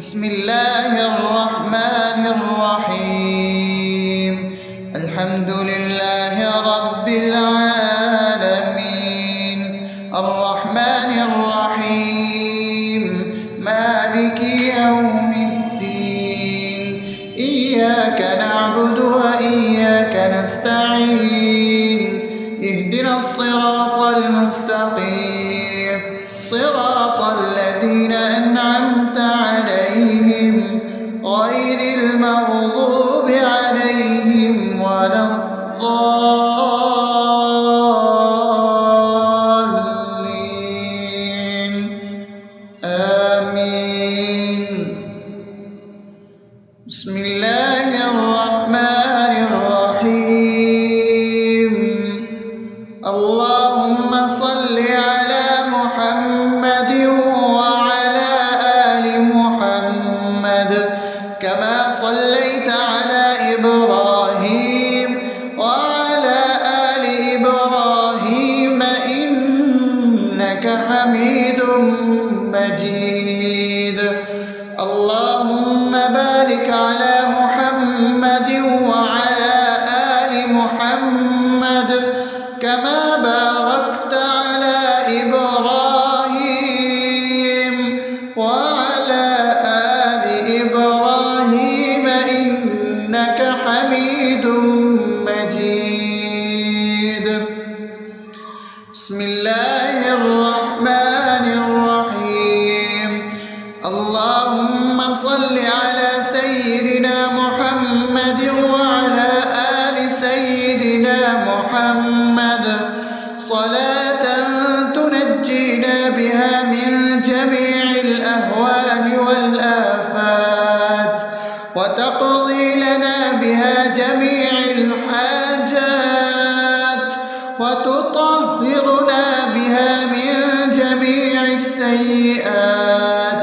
بسم الله الرحمن الرحيم. الحمد لله رب العالمين، الرحمن الرحيم، مالك يوم الدين. إياك نعبد وإياك نستعين، اهدنا الصراط المستقيم، صراط الذين أنعمت عليهم غير المغضوب عليهم ولا الضالين. آمين. بسم الله الرحمن الرحيم. اللهم صل على محمد وعلى آل محمد كما صليت على إبراهيم وعلى آل إبراهيم إنك حميد مجيد. اللهم بارك على محمد وعلى آل محمد كما باركت على إبراهيم وعلى آل إبراهيم إنك حميد مجيد. بسم الله الرحمن الرحيم. اللهم صل على سيدنا محمد وعلى آل سيدنا محمد صلاة تنجينا بها من جميع الأهوال والآفات وتقضي لنا بها جميع الحاجات وتطهرنا بها من جميع السيئات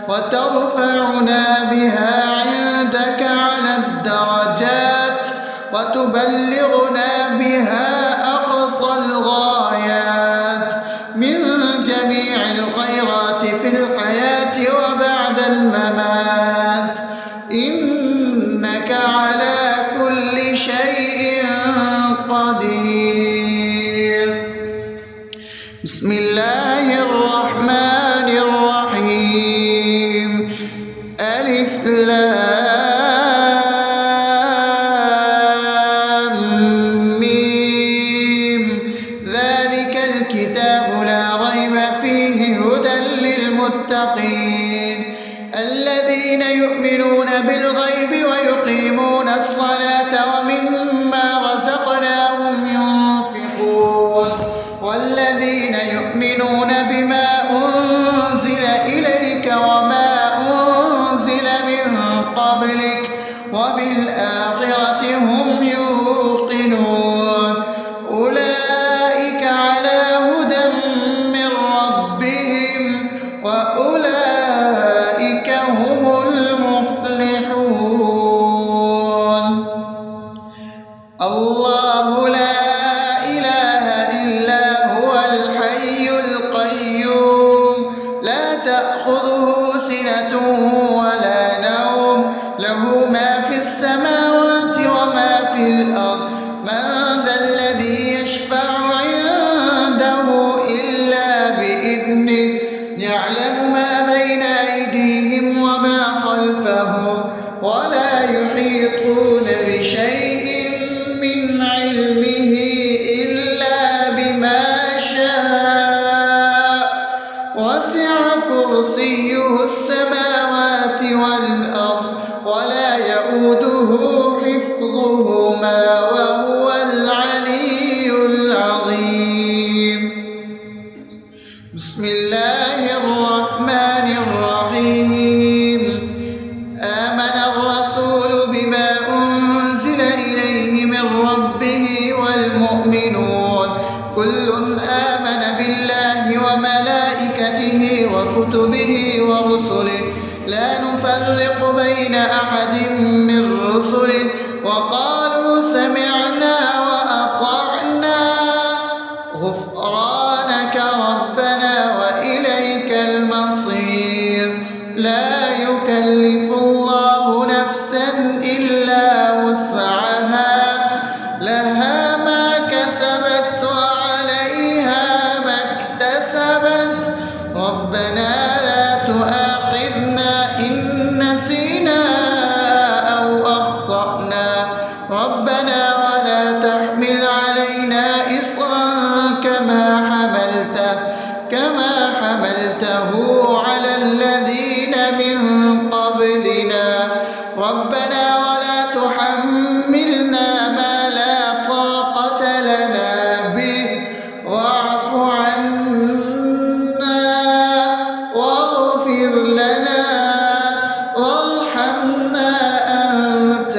وترفعنا بها عندك على الدرجات وتبلغنا بها أقصى الغايات من جميع الخيرات في الحياة وبعد الممات، إنك على كل شيء قدير. بسم الله الرحمن الرحيم. ألف لام ميم. ذلك الكتاب لا ريب فيه هدى للمتقين الذين يؤمنون بالغيب ويقيمون الصلاة ومما رزقناهم ينفقون والذين يؤمنون بما أنزل إليك وما أنزل من قبلك وبالآخرة هم يوقنون أولئك على هدى من ربهم وأولئك هم المفلحون. الله لا إله إلا هو الحي القيوم لا تأخذه سنة ولا نوم له ما في السماوات وما في الأرض. من ذا الذي يشفع عنده إلا بإذنه يعلم ما بين أيديهم وما خلفهم ولا يحيطون بشيء من علمه إلا بما شاء وسع كرسيه السماوات والأرض ولا يؤوده حفظهما وهو العلي العظيم. بسم الله الرحمن الرحيم. آمن الرسول بما أنزل إليه من ربه والمؤمنون كل آمن بالله وملائكته وكتبه ورسله لا نفرق بين أحد من رسله وقالوا سمعنا وأطعنا غفرانك ربنا وإليك المصير. لا يكلف يكلف الله نفسا إلا وسعها لها ما كسبت وعليها ما اكتسبت ربنا لا تؤاخذنا إن نسينا أو أخطأنا ربنا ولا تحمل علينا إصرا كما حملته على الذين من قبلنا ربنا ولا تحملنا ما لا طاقة لنا به واعف عنا واغفر لنا وارحمنا أنت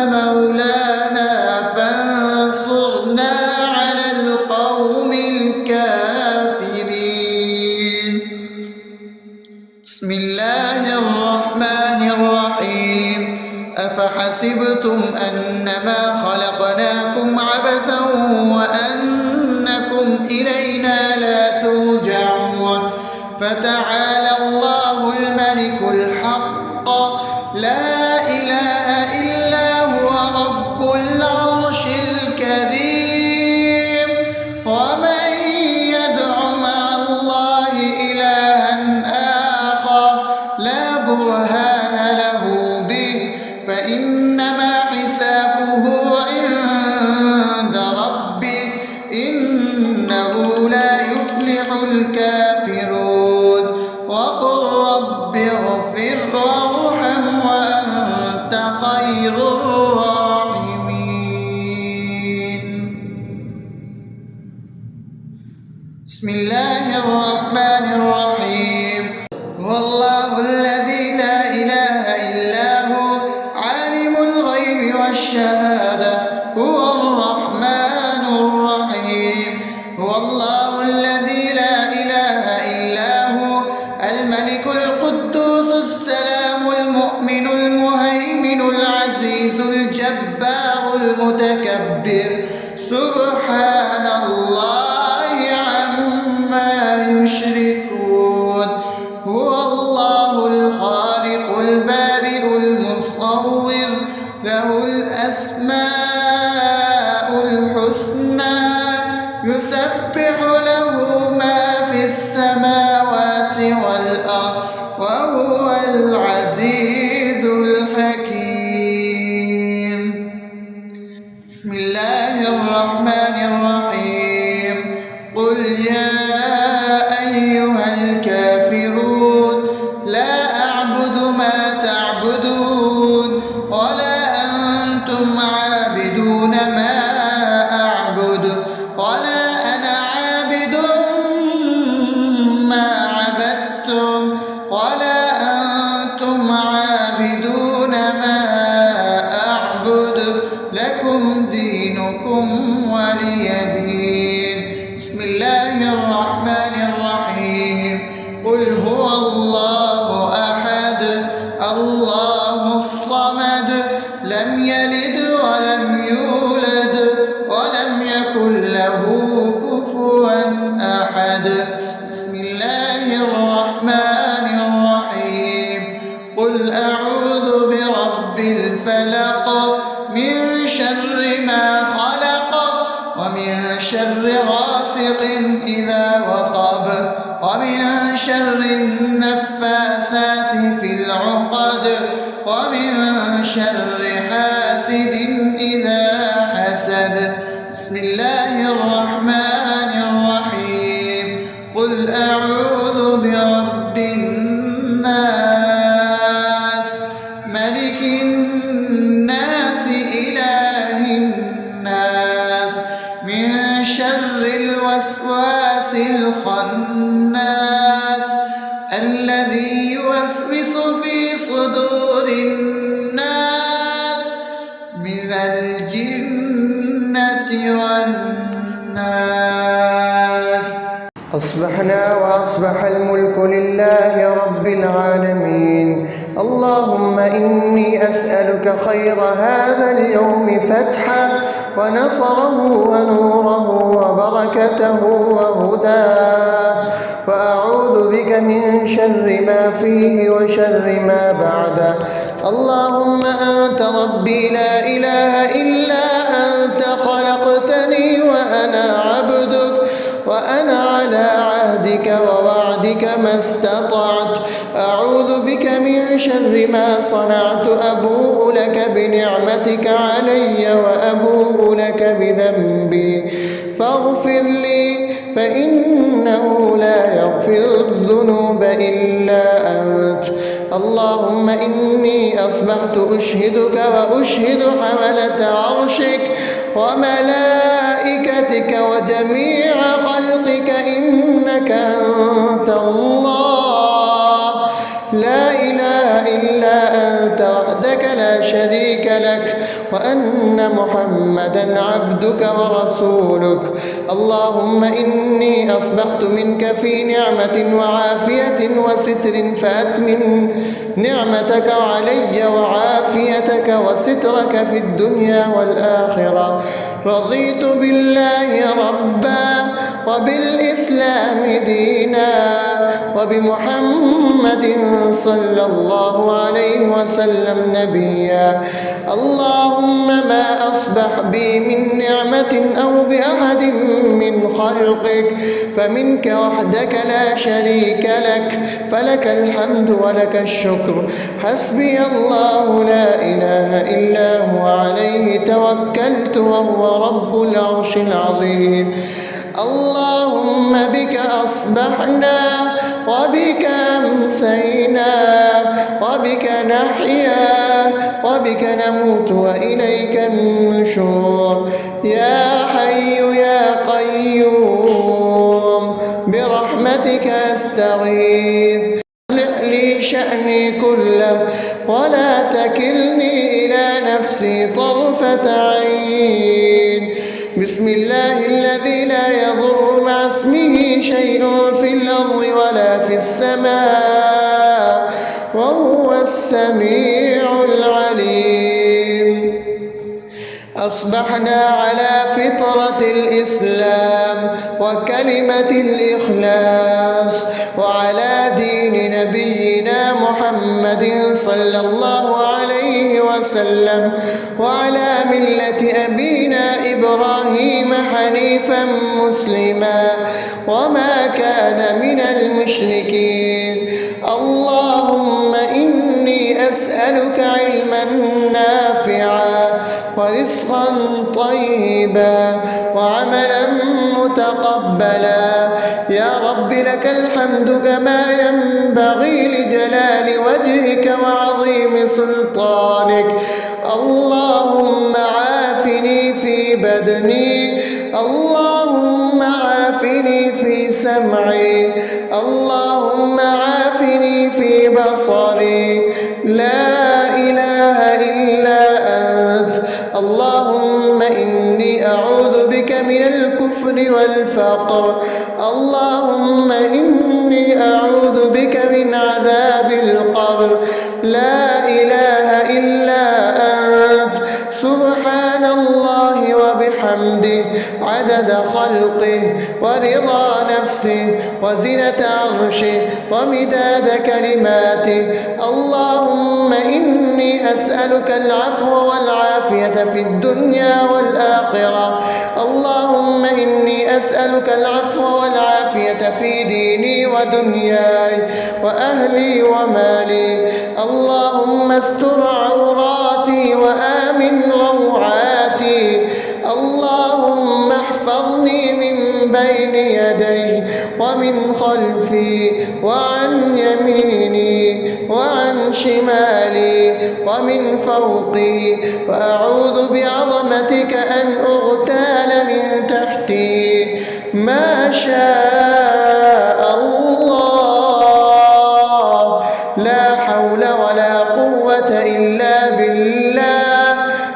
مولانا فانصرنا على القوم الكافرين. بسم الله الرحمن الرحيم أفحسبتم أنما خلقناكم عبثا وأنكم إلينا لا ترجعون فتعالى الله الملك الحق لا إله إلا هو رب العرش الكريم ومن يدع مع الله إلها آخر لا برهان له به فإنما حسابه عند ربه إنه لا يفلح الكافرون وقل رب اغفر وارحم وأنت خير الراحمين. بسم الله الرحمن الرحيم هو الله الذي لا إله إلا هو عالم الغيب والشهادة هو الرحمن الرحيم هو الله الذي لا إله إلا هو الملك القدوس السلام المؤمن المهيمن العزيز الجبار المتكبر سبحان الله عما يشركون هو الله الخالق البارئ المصور له الأسماء الحسنى يسبح له ما في السماوات والأرض وهو العزيز الحكيم. بسم الله الرحمن الرحيم قل يا أيها الكافرون لا أعبد ما تعبدون ولا أنتم عابدون ما أعبد ولا أنا عابد ما عبدتم ولا أنتم عابدون ما أعبد لكم دينكم ولي دين. بسم الله الرحمن الرحيم قل هو الله أحد الله الصمد لم يلد ولم يولد ولم يكن له كفوا أحد. بسم الله الرحمن الرحيم قل أعوذ برب الفلق من شر ما خلق ومن شر غاسق إذا وقب ومن شر النفاثات في العقد ومن شر حاسد إذا حسد. بسم الله الرحمن الرحيم قل أعوذ برب الناس ملك الناس إله الناس من شر الوسواس الخناس الذي يوسوس في صدور الناس من الجنة والناس. أصبحنا وأصبح الملك لله رب العالمين اللهم إني أسألك خير هذا اليوم فتحه ونصره ونوره وبركته وهداه، وأعوذ بك من شر ما فيه وشر ما بعده. اللهم أنت ربي لا إله إلا أنت، خلقتني وأنا عبدك، وأنا على عهدك ووعدك ما استطعت. أعوذ بك من شر ما صنعت، أبوء لك بنعمتك علي وأبوء لك بذنبي، فاغفر لي فإنه لا يغفر الذنوب إلا أنت. اللهم إني أصبحت أشهدك وأشهد حملة عرشك وملائكتك وجميع خلقك إنك أنت الله، لا إله إلا أنت وحدك لا شريك لك، وأن محمدا عبدك ورسولك. اللهم إني أصبحت منك في نعمة وعافية وستر، فأتمم نعمتك علي وعافيتك وسترك في الدنيا والآخرة. رضيت بالله ربا وبالإسلام دينا وبمحمد صلى الله عليه وسلم نبيا. اللهم ما أصبح بي من نعمة أو بأحد من خلقك فمنك وحدك لا شريك لك، فلك الحمد ولك الشكر. حسبي الله لا إله إلا هو، عليه توكلت وهو رب العرش العظيم. اللهم بك أصبحنا وبك أمسينا وبك نحيا وبك نموت وإليك النشور. يا حي يا قيوم برحمتك أستغيث، أصلح لي شأني كله ولا تكلني إلى نفسي طرفة عين. بسم الله الذي لا يضر مع اسمه شيء في الأرض ولا في السماء وهو السميع العليم. أصبحنا على فطرة الإسلام وكلمة الإخلاص وعلى دين نبينا محمد صلى الله عليه وسلم وعلى ملة أبينا إبراهيم حنيفا مسلما وما كان من المشركين. اللهم إني أسألك علما نافعا ورزقا طيبا وعملا متقبلا. يا رب لك الحمد كما ينبغي لجلال وجهك وعظيم سلطانك. اللهم عافني في بدني، اللهم عافني في سمعي، اللهم عافني في بصري. لا إله إلا أنت. اللهم إني أعوذ بك من الكفر والفقر. اللهم إني أعوذ بك من عذاب القبر. لا إله إلا أنت. سبحان الله وبحمده عدد خلقه ورضا نفسه وزنة عرشه ومداد كلماته. اللهم إني أسألك العفو والعافية في الدنيا والآخرة. اللهم إني أسألك العفو والعافية في ديني ودنياي وأهلي ومالي. اللهم استر عوراتي وآمن روعاتي. اللهم احفظني من بين يدي ومن خلفي وعن يميني وعن شمالي ومن فوقي، وأعوذ بعظمتك أن أغتال من تحتي. ما شاء الله، لا حول ولا قوة إلا بالله.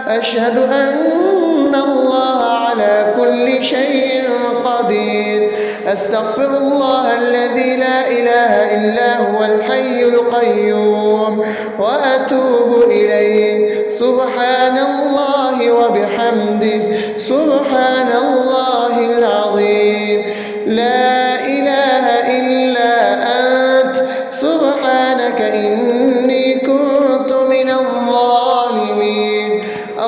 أشهد أن الله على كل شيء قدير. أستغفر الله الذي لا إله إلا هو الحي القيوم وأتوب إليه. سبحان الله وبحمده سبحان الله العظيم. لا إله إلا أنت سبحانك إني كنت من الظالمين.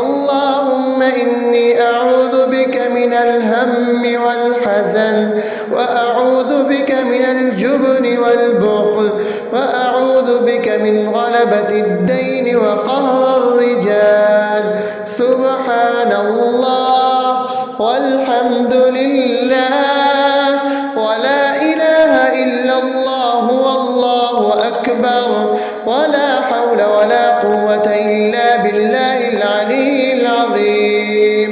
اللهم إني أعوذ بك من الهم والحزن، وأعوذ بك من الجبن والبخل، وأعوذ بك من غلبة الدين وقهر الرجال. سبحان الله والحمد لله ولا إله إلا الله والله أكبر ولا حول ولا قوة إلا بالله العلي العظيم.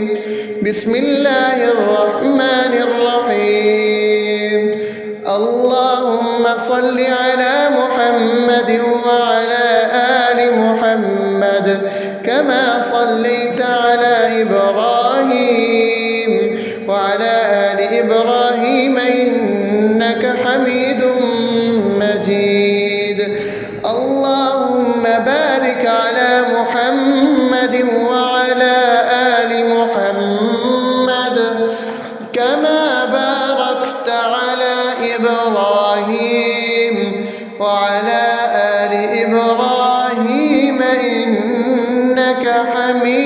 بسم الله الرحمن الرحيم. اللهم صل على محمد وعلى آل محمد كما صليت على إبراهيم وعلى آل إبراهيم إنك حميد مجيد. اللهم بارك على محمد وعلى آل محمد كما باركت على إبراهيم وعلى آل إبراهيم إنك حميد